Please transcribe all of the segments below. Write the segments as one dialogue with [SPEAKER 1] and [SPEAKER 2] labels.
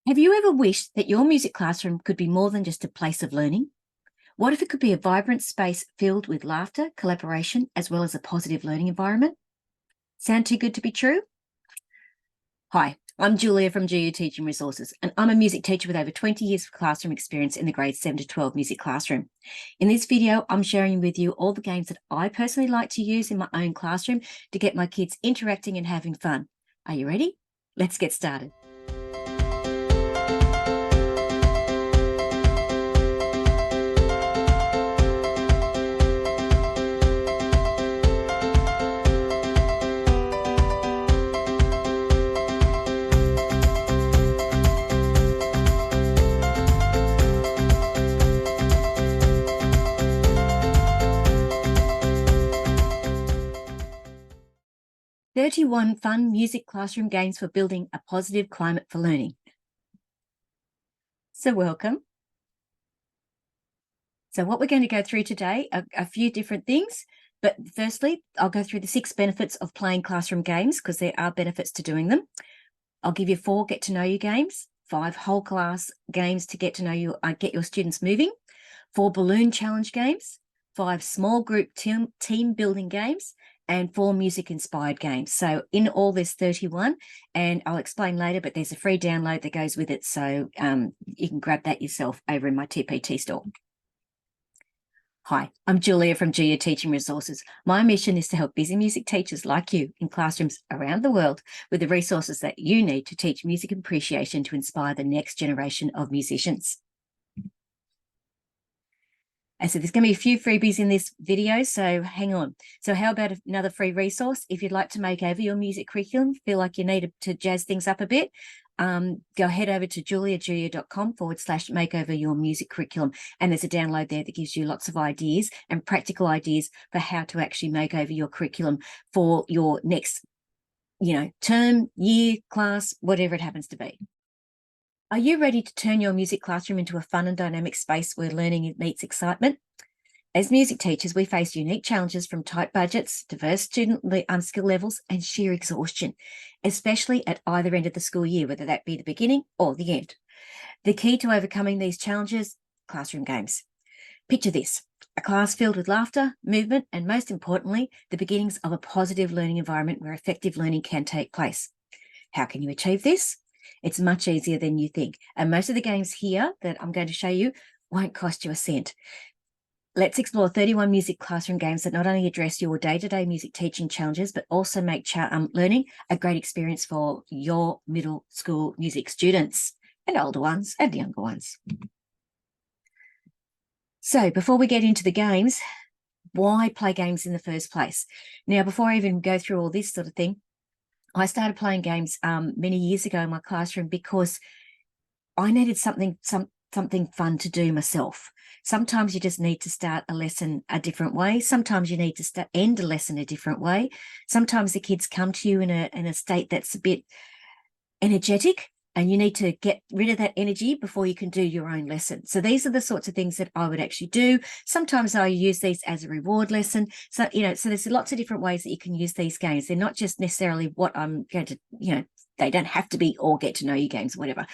[SPEAKER 1] Have you ever wished that your music classroom could be more than just a place of learning? What if it could be a vibrant space filled with laughter, collaboration, as well as a positive learning environment? Sound too good to be true? Hi, I'm Jooya from Jooya Teaching Resources, and I'm a music teacher with over 20 years of classroom experience in the grades 7 to 12 music classroom. In this video, I'm sharing with you all the games that I personally like to use in my own classroom to get my kids interacting and having fun. Are you ready? Let's get started. "31 fun music classroom games for building a positive climate for learning." So welcome. So what we're going to go through today are a few different things, but firstly, I'll go through the 6 benefits of playing classroom games because there are benefits to doing them. I'll give you 4 get to know you games, 5 whole class games to get to know you, get your students moving, 4 balloon challenge games, 5 small group team building games, and 4 music inspired games. So in all there's 31, and I'll explain later, but there's a free download that goes with it. So you can grab that yourself over in my TPT store. Hi, I'm Jooya from Jooya Teaching Resources. My mission is to help busy music teachers like you in classrooms around the world with the resources that you need to teach music appreciation to inspire the next generation of musicians. And so there's going to be a few freebies in this video, so hang on. So how about another free resource? If you'd like to make over your music curriculum, feel like you need to jazz things up a bit, go head over to jooya.com/makeover your music curriculum. And there's a download there that gives you lots of ideas and practical ideas for how to actually make over your curriculum for your next, term, year, class, whatever it happens to be. Are you ready to turn your music classroom into a fun and dynamic space where learning meets excitement? As music teachers, we face unique challenges from tight budgets, diverse student skill levels, and sheer exhaustion, especially at either end of the school year, whether that be the beginning or the end. The key to overcoming these challenges: classroom games. Picture this: a class filled with laughter, movement, and most importantly, the beginnings of a positive learning environment where effective learning can take place. How can you achieve this? It's much easier than you think. And most of the games here that I'm going to show you won't cost you a cent. Let's explore 31 music classroom games that not only address your day-to-day music teaching challenges, but also make learning a great experience for your middle school music students and older ones and younger ones. So before we get into the games, why play games in the first place? Now, before I even go through all this sort of thing, I started playing games many years ago in my classroom because I needed something fun to do myself. Sometimes you just need to start a lesson a different way. Sometimes you need to end a lesson a different way. Sometimes the kids come to you in a state that's a bit energetic, and you need to get rid of that energy before you can do your own lesson. So these are the sorts of things that I would actually do. Sometimes I use these as a reward lesson. So, so there's lots of different ways that you can use these games. They're not just necessarily what I'm going to, they don't have to be all get to know you games or whatever.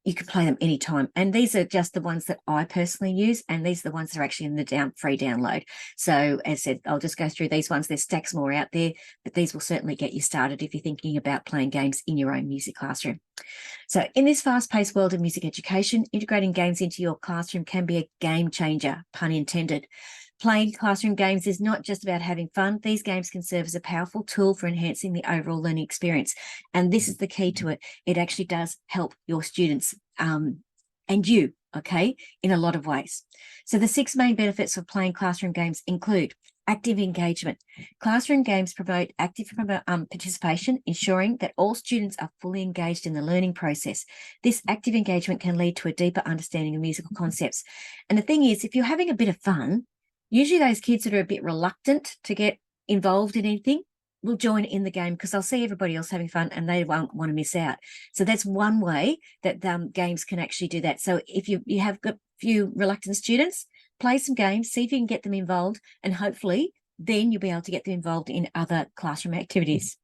[SPEAKER 1] You can play them anytime. And these are just the ones that I personally use. And these are the ones that are actually in the free download. So as I said, I'll just go through these ones. There's stacks more out there, but these will certainly get you started if you're thinking about playing games in your own music classroom. So in this fast-paced world of music education, integrating games into your classroom can be a game changer, pun intended. Playing classroom games is not just about having fun. These games can serve as a powerful tool for enhancing the overall learning experience. And this is the key to it. It actually does help your students and you, in a lot of ways. So the 6 main benefits of playing classroom games include active engagement. Classroom games promote active participation, ensuring that all students are fully engaged in the learning process. This active engagement can lead to a deeper understanding of musical concepts. And the thing is, if you're having a bit of fun, usually those kids that are a bit reluctant to get involved in anything will join in the game because they'll see everybody else having fun and they won't want to miss out. So that's one way that games can actually do that. So if you have got a few reluctant students, play some games, see if you can get them involved, and hopefully then you'll be able to get them involved in other classroom activities.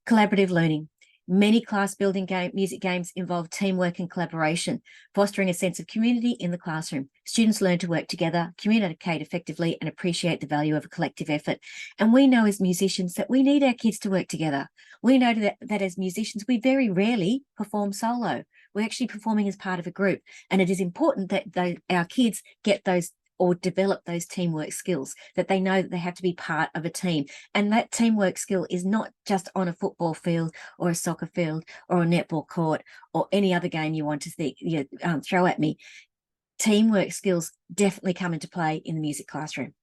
[SPEAKER 1] Collaborative learning. Many class building music games involve teamwork and collaboration, fostering a sense of community in the classroom. Students learn to work together, communicate effectively, and appreciate the value of a collective effort. And we know as musicians that we need our kids to work together. We know that as musicians, we very rarely perform solo. We're actually performing as part of a group. And it is important that our kids get those or develop those teamwork skills, that they know that they have to be part of a team. And that teamwork skill is not just on a football field or a soccer field or a netball court or any other game you want to throw at me. Teamwork skills definitely come into play in the music classroom.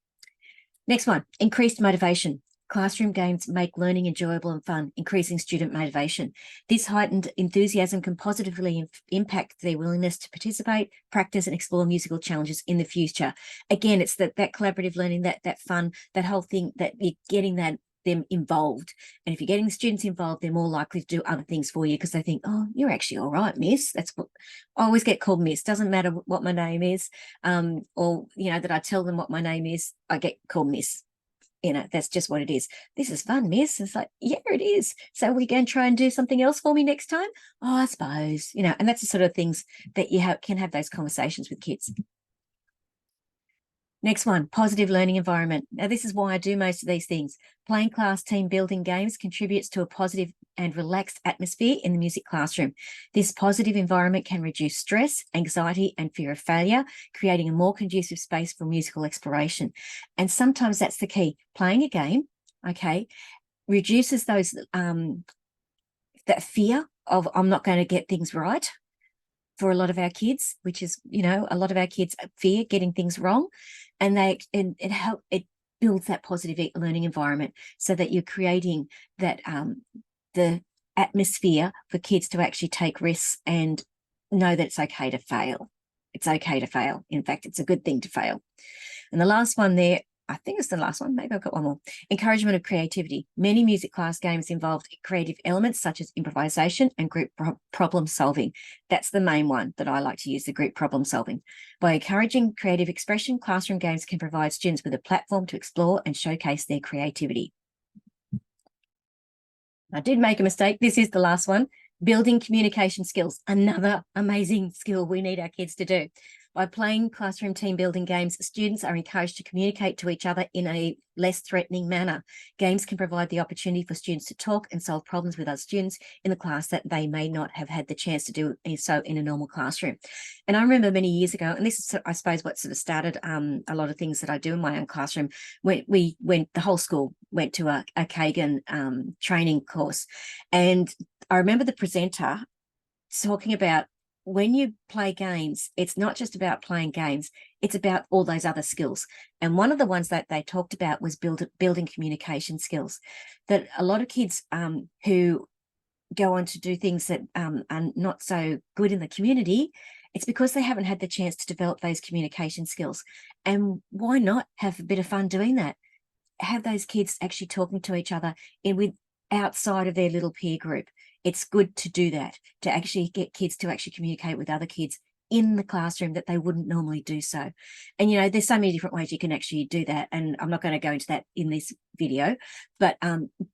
[SPEAKER 1] Next one, increased motivation. Classroom games make learning enjoyable and fun, increasing student motivation. This heightened enthusiasm can positively impact their willingness to participate, practice, and explore musical challenges in the future. Again, it's that collaborative learning, that fun, that whole thing, that you're getting them involved. And if you're getting the students involved, they're more likely to do other things for you because they think, oh, you're actually all right, miss. That's what I always get called, miss. Doesn't matter what my name is, or that I tell them what my name is, I get called miss. That's just what it is. This is fun, miss. It's like, yeah, it is. So we going to try and do something else for me next time? Oh, I suppose, and that's the sort of things that you can have those conversations with kids. Next one, positive learning environment. Now, this is why I do most of these things. Playing class team building games contributes to a positive and relaxed atmosphere in the music classroom. This positive environment can reduce stress, anxiety, and fear of failure, creating a more conducive space for musical exploration. And sometimes that's the key. Playing a game, reduces those that fear of I'm not going to get things right for a lot of our kids, which is, a lot of our kids fear getting things wrong. And it builds that positive learning environment so that you're creating that the atmosphere for kids to actually take risks and know that it's okay to fail. It's okay to fail. In fact, it's a good thing to fail. And the last one there, I think it's the last one. Maybe I've got one more. Encouragement of creativity. Many music class games involved creative elements such as improvisation and group problem solving. That's the main one that I like to use, the group problem solving. By encouraging creative expression, classroom games can provide students with a platform to explore and showcase their creativity. I did make a mistake. This is the last one. Building communication skills, another amazing skill we need our kids to do. By playing classroom team building games, students are encouraged to communicate to each other in a less threatening manner. Games can provide the opportunity for students to talk and solve problems with other students in the class that they may not have had the chance to do so in a normal classroom. And I remember many years ago, and this is, I suppose, what sort of started a lot of things that I do in my own classroom, when the whole school went to a Kagan training course. And I remember the presenter talking about, when you play games, it's not just about playing games, it's about all those other skills. And one of the ones that they talked about was building communication skills. That a lot of kids who go on to do things that are not so good in the community, it's because they haven't had the chance to develop those communication skills. And why not have a bit of fun doing that? Have those kids actually talking to each other outside of their little peer group. It's good to do that, to actually get kids to actually communicate with other kids in the classroom that they wouldn't normally do so. And, there's so many different ways you can actually do that. And I'm not going to go into that in this video, but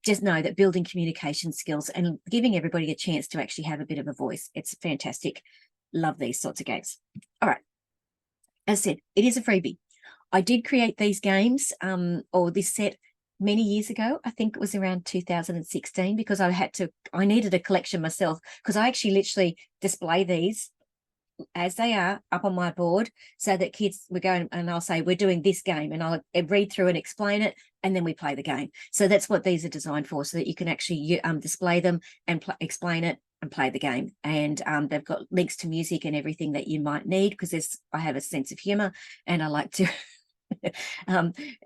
[SPEAKER 1] just know that building communication skills and giving everybody a chance to actually have a bit of a voice, it's fantastic. Love these sorts of games. All right. As I said, it is a freebie. I did create these games or this set many years ago. I think it was around 2016, because I needed a collection myself, because I actually literally display these as they are up on my board so that kids were going, and I'll say, we're doing this game, and I'll read through and explain it, and then we play the game. So that's what these are designed for, so that you can actually display them and explain it and play the game. And they've got links to music and everything that you might need, because I have a sense of humor and I like to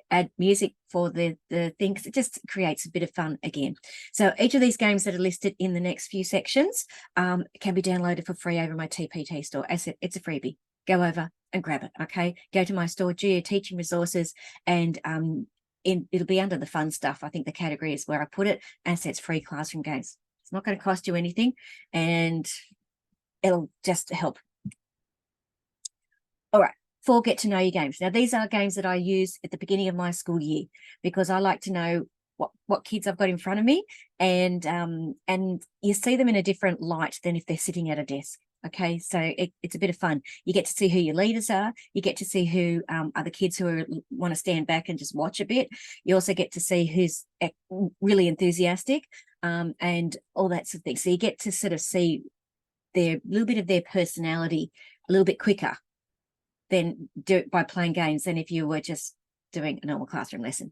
[SPEAKER 1] add music for the thing, because it just creates a bit of fun again. So each of these games that are listed in the next few sections can be downloaded for free over my TPT store. As I said, it's a freebie. Go over and grab it, okay? Go to my store, Jooya Teaching Resources, and it'll be under the fun stuff. I think the category is where I put it, and it says free classroom games. It's not going to cost you anything, and it'll just help. All right. 4 get to know you games. Now, these are games that I use at the beginning of my school year, because I like to know what kids I've got in front of me, and you see them in a different light than if they're sitting at a desk. Okay, so it's a bit of fun. You get to see who your leaders are. You get to see who are the kids who want to stand back and just watch a bit. You also get to see who's really enthusiastic, and all that sort of thing. So you get to sort of see their little bit of their personality a little bit quicker than do it by playing games than if you were just doing a normal classroom lesson.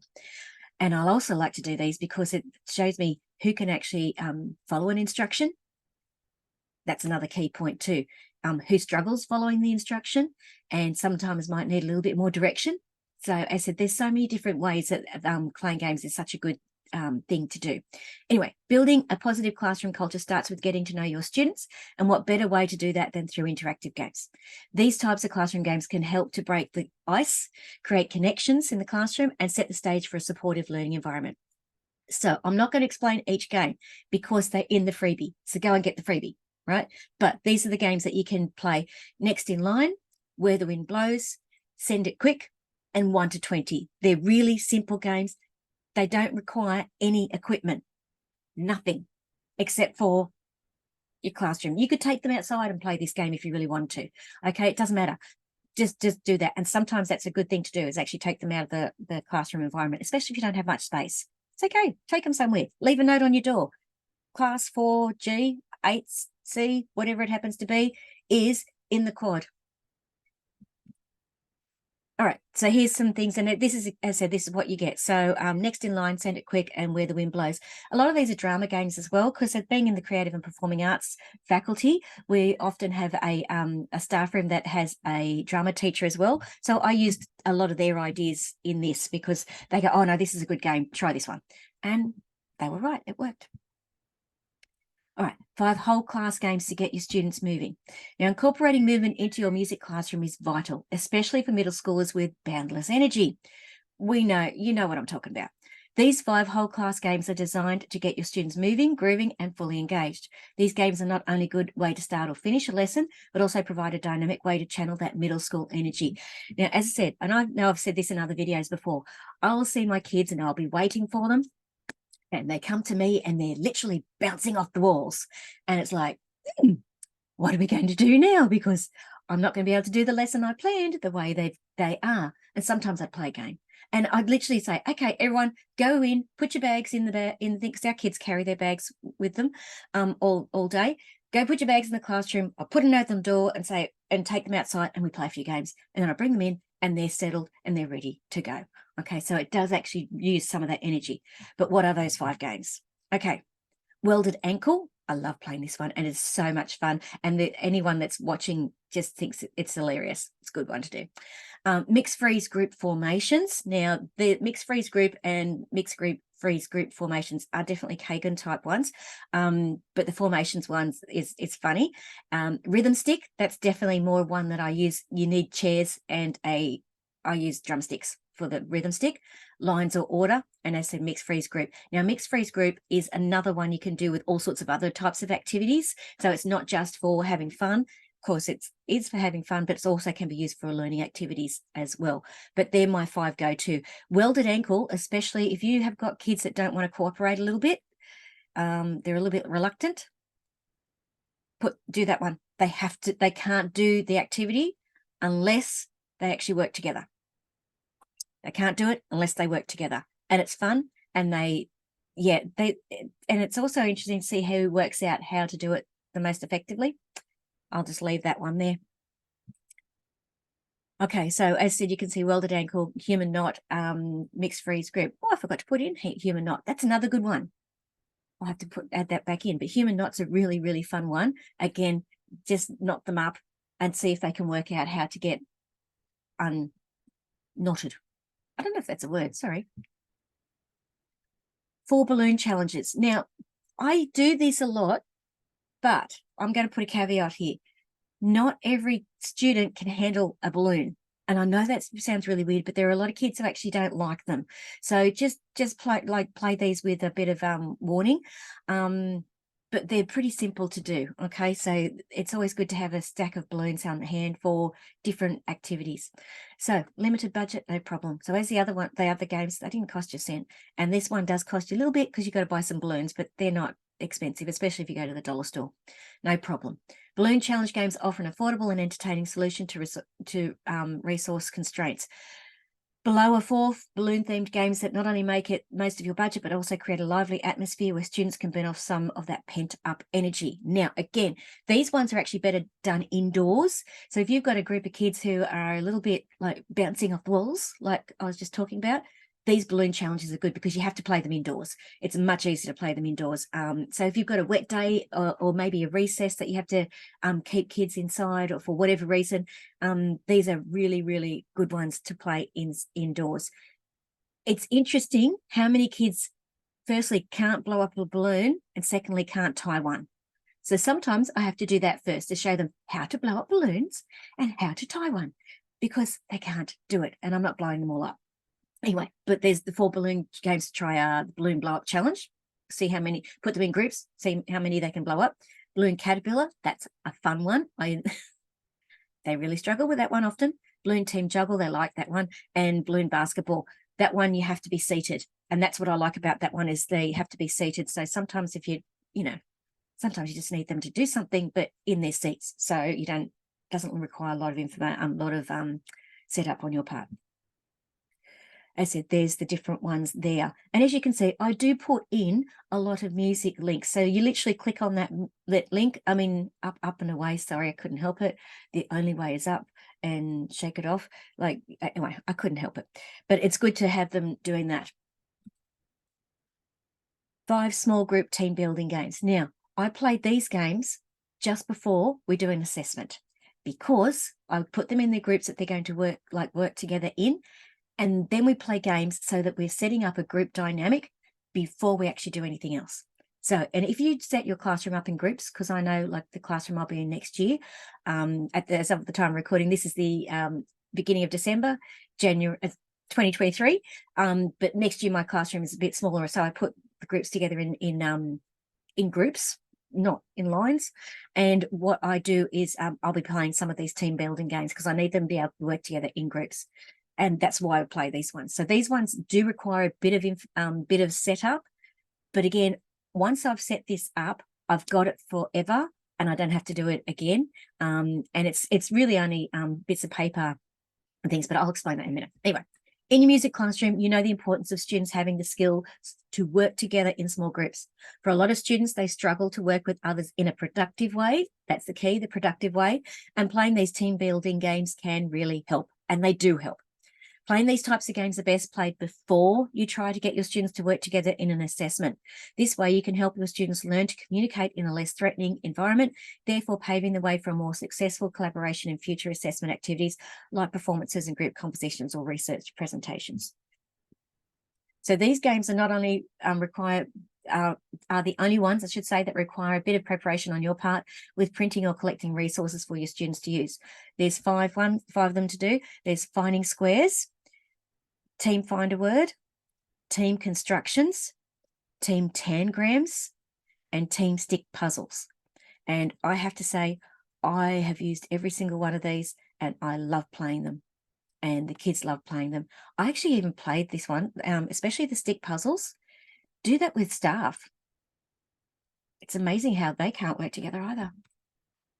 [SPEAKER 1] And I'll also like to do these because it shows me who can actually follow an instruction. That's another key point too. Who struggles following the instruction and sometimes might need a little bit more direction. So as I said, there's so many different ways that playing games is such a good thing to do. Anyway, building a positive classroom culture starts with getting to know your students, and what better way to do that than through interactive games. These types of classroom games can help to break the ice, create connections in the classroom, and set the stage for a supportive learning environment. So I'm not going to explain each game because they're in the freebie, so go and get the freebie. Right? But these are the games that you can play. Next in line, Where the Wind Blows, Send It Quick, and 1 to 20. They're really simple games. They don't require any equipment, nothing, except for your classroom. You could take them outside and play this game if you really want to. Okay, it doesn't matter. Just do that. And sometimes that's a good thing to do, is actually take them out of the classroom environment, especially if you don't have much space. It's okay. Take them somewhere. Leave a note on your door. Class 4G, 8C, whatever it happens to be, is in the quad. All right, so here's some things, and this is, as I said, this is what you get. So Next in Line, Send It Quick, and Where the Wind Blows. A lot of these are drama games as well, because being in the creative and performing arts faculty, we often have a staff room that has a drama teacher as well. So I used a lot of their ideas in this because they go, oh no, this is a good game, try this one. And they were right, it worked. All right, 5 whole class games to get your students moving. Now, incorporating movement into your music classroom is vital, especially for middle schoolers with boundless energy. You know what I'm talking about. These 5 whole class games are designed to get your students moving, grooving, and fully engaged. These games are not only a good way to start or finish a lesson, but also provide a dynamic way to channel that middle school energy. Now, as I said, and I know I've said this in other videos before, I'll see my kids and I'll be waiting for them, and they come to me and they're literally bouncing off the walls. And it's like, what are we going to do now? Because I'm not going to be able to do the lesson I planned the way they are. And sometimes I'd play a game. And I'd literally say, okay, everyone, go in, put your bags in the thing, because our kids carry their bags with them all day. Go put your bags in the classroom. I'll put a note on the door and say, and take them outside, and we play a few games. And then I bring them in and they're settled and they're ready to go. Okay, so it does actually use some of that energy. But what are those 5 games? Okay, Welded Ankle. I love playing this one, and it's so much fun. And anyone that's watching just thinks it's hilarious. It's a good one to do. Mixed freeze group formations. Now, the mixed freeze group and mixed freeze group formations are definitely Kagan type ones, but the formations ones is funny. Rhythm stick, that's definitely more one that I use. You need chairs, and I use drumsticks for the rhythm stick. Lines or order, and as I said, mixed freeze group. Now, mixed freeze group is another one you can do with all sorts of other types of activities. So it's not just for having fun. Of course, it is for having fun, but it also can be used for learning activities as well. But they're my 5 go-to. Welded Ankle, especially if you have got kids that don't want to cooperate a little bit, they're a little bit reluctant, do that one. They can't do the activity unless they actually work together. They can't do it unless they work together, and it's fun. And and it's also interesting to see who works out how to do it the most effectively. I'll just leave that one there. Okay, so as I said, you can see Welded Ankle, Human Knot, mixed freeze group. Oh, I forgot to put in Human Knot. That's another good one. I'll have to add that back in. But Human Knot's a really, really fun one. Again, just knot them up and see if they can work out how to get unknotted. I don't know if that's a word, sorry. 4 balloon challenges. Now, I do this a lot, but I'm going to put a caveat here. Not every student can handle a balloon. And I know that sounds really weird, but there are a lot of kids who actually don't like them. So just play these with a bit of warning. but they're pretty simple to do. Okay, so it's always good to have a stack of balloons on hand for different activities. So limited budget, no problem. So as the other games, they didn't cost you a cent, and this one does cost you a little bit because you've got to buy some balloons, but they're not expensive, especially if you go to the dollar store. No problem. Balloon challenge games offer an affordable and entertaining solution to resource constraints. Below are 4 balloon-themed games that not only make it most of your budget, but also create a lively atmosphere where students can burn off some of that pent-up energy. Now, again, these ones are actually better done indoors. So if you've got a group of kids who are a little bit like bouncing off the walls, like I was just talking about, these balloon challenges are good because you have to play them indoors. It's much easier to play them indoors. So if you've got a wet day or maybe a recess that you have to keep kids inside or for whatever reason, these are really, really good ones to play indoors. It's interesting how many kids, firstly, can't blow up a balloon and secondly, can't tie one. So sometimes I have to do that first to show them how to blow up balloons and how to tie one because they can't do it and I'm not blowing them all up. Anyway, but there's the 4 balloon games to try the balloon blow up challenge. See how many, put them in groups, see how many they can blow up. Balloon caterpillar, that's a fun one. They really struggle with that one often. Balloon team juggle, they like that one. And balloon basketball, that one you have to be seated. And that's what I like about that one is they have to be seated. So sometimes if sometimes you just need them to do something, but in their seats. So doesn't require a lot of information, a lot of setup on your part. As I said, there's the different ones there. And as you can see, I do put in a lot of music links. So you literally click on that link. I mean, up and away. Sorry, I couldn't help it. The only way is up and shake it off. Like, anyway, I couldn't help it. But it's good to have them doing that. 5 small group team building games. Now, I played these games just before we do an assessment because I put them in the groups that they're going to work together in. And then we play games so that we're setting up a group dynamic before we actually do anything else. So, and if you set your classroom up in groups, because I know like the classroom I'll be in next year, as of the time of recording, this is the beginning of December, January 2023. But next year my classroom is a bit smaller, so I put the groups together in groups, not in lines. And what I do is I'll be playing some of these team building games because I need them to be able to work together in groups. And that's why I play these ones. So these ones do require a bit of setup. But again, once I've set this up, I've got it forever and I don't have to do it again. And it's really only bits of paper and things, but I'll explain that in a minute. Anyway, in your music classroom, you know the importance of students having the skill to work together in small groups. For a lot of students, they struggle to work with others in a productive way. That's the key, the productive way. And playing these team building games can really help, and they do help. Playing these types of games are best played before you try to get your students to work together in an assessment. This way, you can help your students learn to communicate in a less threatening environment, therefore paving the way for a more successful collaboration in future assessment activities like performances and group compositions or research presentations. So these games are not only are the only ones, I should say, that require a bit of preparation on your part with printing or collecting resources for your students to use. There's five of them to do. There's finding squares, team find a word, team constructions, team tangrams, and team stick puzzles. And I have to say, I have used every single one of these and I love playing them. And the kids love playing them. I actually even played this one, especially the stick puzzles. Do that with staff. It's amazing how they can't work together either.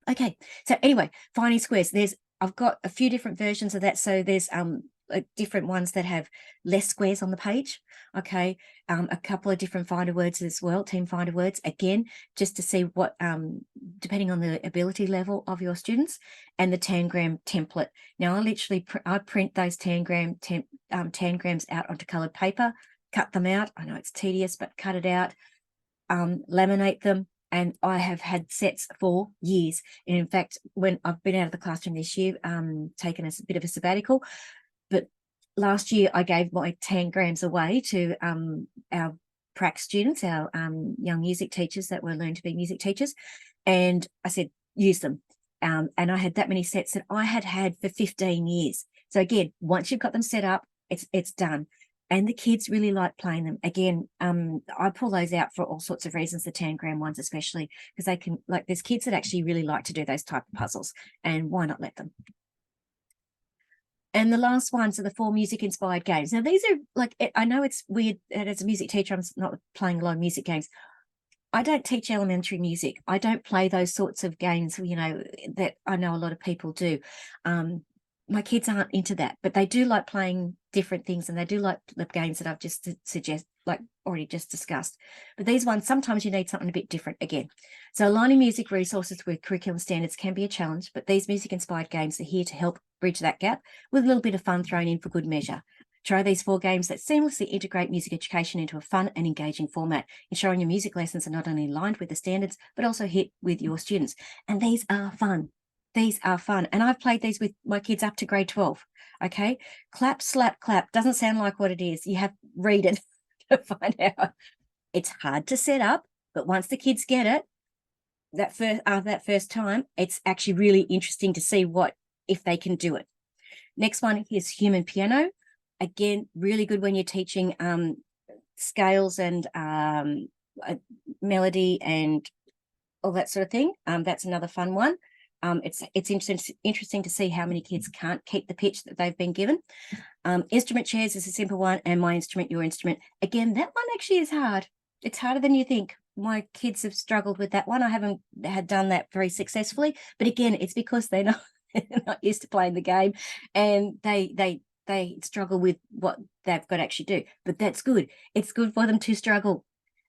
[SPEAKER 1] Okay, so anyway, finding squares. I've got a few different versions of that. So there's different ones that have less squares on the page. Okay, a couple of different finder words as well, team finder words, again, just to see what, depending on the ability level of your students, and the tangram template. Now I literally I print those tangrams out onto colored paper, cut them out. I know it's tedious, but cut it out, laminate them. And I have had sets for years. And in fact, when I've been out of the classroom this year, taken a bit of a sabbatical, but last year I gave my tangrams away to our prac students, our young music teachers that were learning to be music teachers. And I said, use them. And I had that many sets that I had for 15 years. So again, once you've got them set up, it's done. and the kids really like playing them. Again, I pull those out for all sorts of reasons, the tangram ones especially, because they can, like, there's kids that actually really like to do those type of puzzles, and why not let them? And the last ones are the 4 music-inspired games. Now, these are, like, I know it's weird, and as a music teacher, I'm not playing a lot of music games. I don't teach elementary music. I don't play those sorts of games, you know, that I know a lot of people do. My kids aren't into that, but they do like playing different things, and they do like the games that I've just already just discussed. But these ones, sometimes you need something a bit different again. So aligning music resources with curriculum standards can be a challenge, but these music-inspired games are here to help bridge that gap with a little bit of fun thrown in for good measure. Try these 4 games that seamlessly integrate music education into a fun and engaging format, ensuring your music lessons are not only aligned with the standards, but also hit with your students. And these are fun. These are fun. And I've played these with my kids up to grade 12. Okay. Clap, slap, clap. Doesn't sound like what it is. You have to read it to find out. It's hard to set up, but once the kids get it, that first time, it's actually really interesting to see if they can do it. Next one is human piano. Again, really good when you're teaching scales and melody and all that sort of thing. That's another fun one. It's interesting to see how many kids can't keep the pitch that they've been given. Instrument chairs is a simple one, and my instrument, your instrument. Again, that one actually is hard. It's harder than you think. My kids have struggled with that one. I haven't done that very successfully, but again, it's because they're not used to playing the game, and they struggle with what they've got to actually do. But that's good. It's good for them to struggle,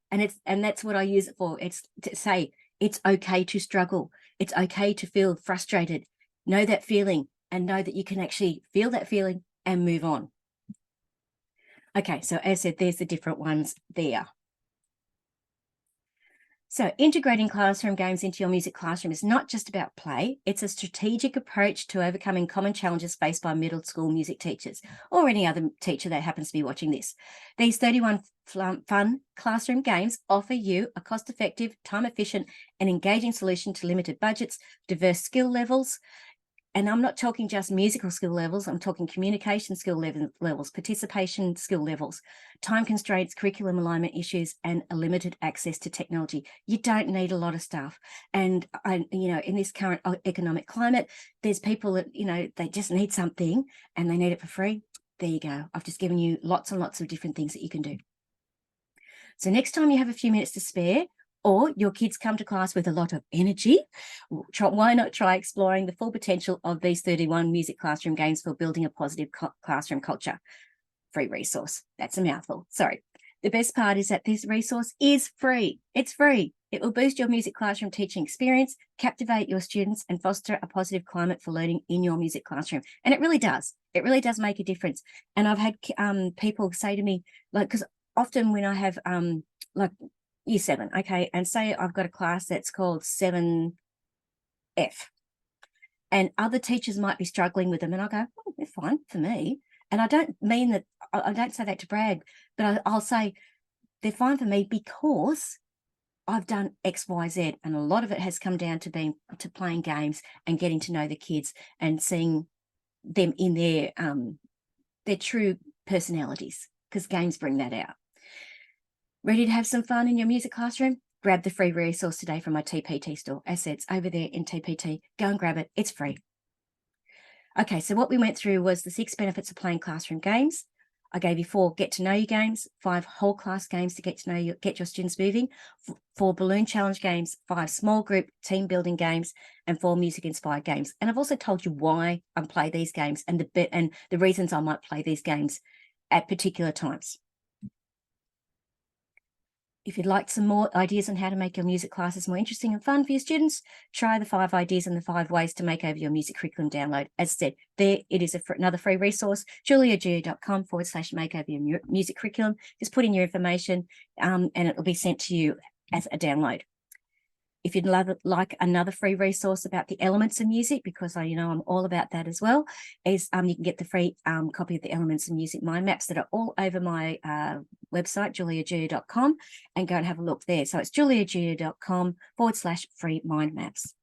[SPEAKER 1] and that's what I use it for. It's to say it's okay to struggle. It's okay to feel frustrated. Know that feeling, and know that you can actually feel that feeling and move on. Okay, so as I said, there's the different ones there. So integrating classroom games into your music classroom is not just about play. It's a strategic approach to overcoming common challenges faced by middle school music teachers or any other teacher that happens to be watching this. These 31 fun classroom games offer you a cost-effective, time-efficient, and engaging solution to limited budgets, diverse skill levels. And I'm not talking just musical skill levels. I'm talking communication skill levels, participation skill levels, time constraints, curriculum alignment issues, and a limited access to technology. You don't need a lot of stuff. And in this current economic climate, there's people that, they just need something and they need it for free. There you go. I've just given you lots and lots of different things that you can do. So next time you have a few minutes to spare, or your kids come to class with a lot of energy, why not try exploring the full potential of these 31 music classroom games for building a positive classroom culture? Free resource. That's a mouthful. Sorry. The best part is that this resource is free. It's free. It will boost your music classroom teaching experience, captivate your students, and foster a positive climate for learning in your music classroom. And it really does. It really does make a difference. And I've had people say to me, because often when I have Year 7, okay, and say I've got a class that's called 7F, and other teachers might be struggling with them, and I go, oh, they're fine for me. And I don't mean that, I don't say that to brag, but I'll say they're fine for me because I've done X, Y, Z, and a lot of it has come down to playing games and getting to know the kids and seeing them in their true personalities, because games bring that out. Ready to have some fun in your music classroom? Grab the free resource today from my TPT store. Assets over there in TPT. Go and grab it. It's free. Okay, so what we went through was the 6 benefits of playing classroom games. I gave you 4 get-to-know-you games, 5 whole class games to get your students moving, 4 balloon challenge games, 5 small group team building games, and 4 music-inspired games. And I've also told you why I play these games and the reasons I might play these games at particular times. If you'd like some more ideas on how to make your music classes more interesting and fun for your students, try the 5 ideas and the 5 ways to make over your music curriculum download. As I said, there it is another free resource, JooyaJooya.com/makeover your music curriculum. Just put in your information and it will be sent to you as a download. If you'd like another free resource about the elements of music, because I'm all about that as well, is you can get the free copy of the Elements of Music mind maps that are all over my website, JooyaJooya.com, and go and have a look there. So it's JooyaJooya.com/free mind maps.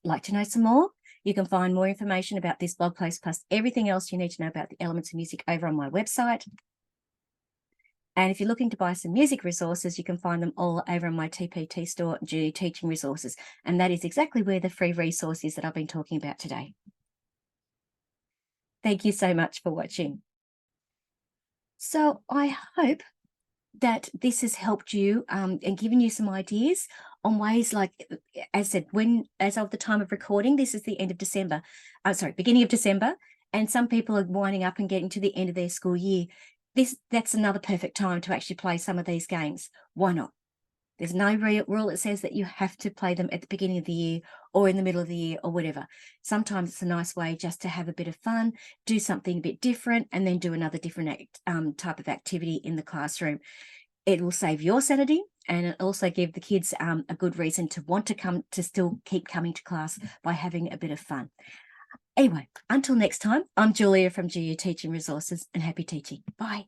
[SPEAKER 1] Like to know some more? You can find more information about this blog post plus everything else you need to know about the elements of music over on my website. And if you're looking to buy some music resources, you can find them all over on my TPT store, Jooya Teaching Resources. And that is exactly where the free resource is that I've been talking about today. Thank you so much for watching. So I hope that this has helped you and given you some ideas on ways, like, as I said, as of the time of recording, this is the end of December. Beginning of December. And some people are winding up and getting to the end of their school year. That's another perfect time to actually play some of these games. Why not? There's no rule that says that you have to play them at the beginning of the year or in the middle of the year or whatever. Sometimes it's a nice way just to have a bit of fun, do something a bit different, and then do another different type of activity in the classroom. It will save your sanity, and it also give the kids a good reason to want to still keep coming to class by having a bit of fun. Anyway, until next time, I'm Julia from Jooya Teaching Resources, and happy teaching. Bye.